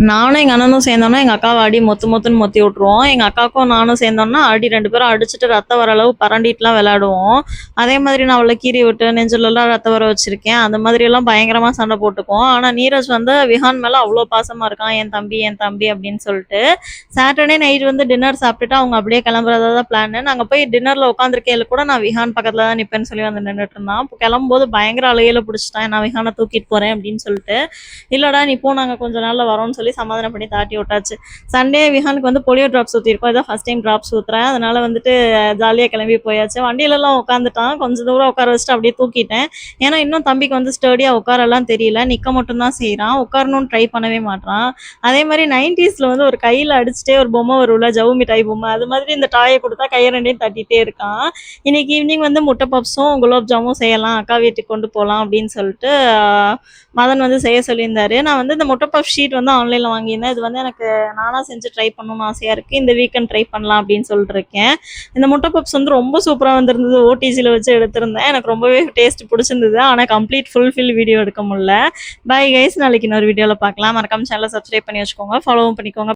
நானும் எங்கள் அண்ணனும் சேர்ந்தோம்னா எங்கள் அக்காவை அடி மொத்துன்னு மொத்தி விட்ருவோம். எங்கள் அக்காவுக்கும் நானும் சேர்ந்தோம்னா அடி 2 பேரும் அடிச்சுட்டு ரத்தம் வர அளவு பரண்டிட்டுலாம் விளையாடுவோம். அதே மாதிரி நான் அவளை கீறி விட்டு நெஞ்சிலலாம் ரத்தம் வர வச்சுருக்கேன். அந்த மாதிரியெல்லாம் பயங்கரமாக சண்டை போட்டுக்குவோம். ஆனால் நீரஜ் வந்து விஹான் மேலே அவ்வளோ பாசமாக இருக்கான். என் தம்பி அப்படின்னு சொல்லிட்டு சாட்டர்டே நைட் வந்து டின்னர் சாப்பிட்டுட்டு அவங்க அப்படியே கிளம்புறதா தான் பிளான். நாங்கள் போய் டின்னரில் உட்காந்துருக்கையில கூட நான் விஹான் பக்கத்தில் தான் நிற்பேன்னு சொல்லி வந்து நின்றுட்டு இருந்தான். இப்போ கிளம்பும்போது பயங்கர அழுகையில் பிடிச்சிட்டான். நான் விஹானை தூக்கிட்டு போகிறேன் அப்படின்னு சொல்லிட்டு. இல்லைடா நீ போ, நாங்கள் கொஞ்சம் நாளில் வரோம்னு சொல்லி சமாதானம் பண்ணி தாட்டி விட்டாச்சு. சண்டே விஹானுக்கு வந்து போலியோ ட்ராப்ஸ் ஊற்றிருக்கோம். இதான் ஃபஸ்ட் டைம் ட்ராப்ஸ் ஊற்றுறேன். அதனால் வந்துட்டு ஜாலியாக கிளம்பி போயாச்சு. வண்டியிலலாம் உட்காந்துட்டான். கொஞ்சம் தூரம் உட்கார வச்சுட்டு அப்படியே தூக்கிட்டேன். ஏன்னா இன்னும் தம்பிக்கு வந்து ஸ்டடியாக உட்காரலாம் தெரியல. நிற்க மட்டும்தான் செய்கிறான். உட்காரணும்னு ட்ரை பண்ணவே மாட்டான். அதே மாதிரி 90s வந்து ஒரு கையில் அடிச்சுட்டே ஒரு பொம்மை வரும்ல, ஜவு மிட்டாய் பொம்மை, அது மாதிரி இந்த டாயை கொடுத்தா கையை ரெண்டையும் தட்டிகிட்டே இருக்கான். இன்னைக்கு ஈவினிங் வந்து முட்டை பப்ஸும் குலோப் ஜாமும் செய்யலாம், அக்கா வீட்டுக்கு கொண்டு போகலாம் அப்படின்னு சொல்லிட்டு மதன் வந்து செய்ய சொல்லியிருந்தாரு. நான் வந்து இந்த முட்டை பப் ஷீட் வந்து ஆன்லைனில் வாங்கியிருந்தேன். இது வந்து எனக்கு நானாக செஞ்சு ட்ரை பண்ணணும்னு ஆசையாக இருக்குது. இந்த வீக்கெண்ட் ட்ரை பண்ணலாம் அப்படின்னு சொல்லிட்டு இருக்கேன். இந்த முட்டை பப்ஸ் வந்து ரொம்ப சூப்பராக வந்திருந்தது. ஓடிஜியில் வச்சு எடுத்திருந்தேன். எனக்கு ரொம்பவே டேஸ்ட் பிடிச்சிருந்தது. ஆனால் கம்ப்ளீட் ஃபுல்ஃபில் வீடியோ எடுக்க முடியல. பை கைஸ், நாளைக்கு இன்னொரு வீடியோவில் பார்க்கலாம். மறக்காம சேனலை சப்ஸ்கிரைப் பண்ணி வச்சுக்கோங்க, ஃபாலோவும் பண்ணிக்கோங்க.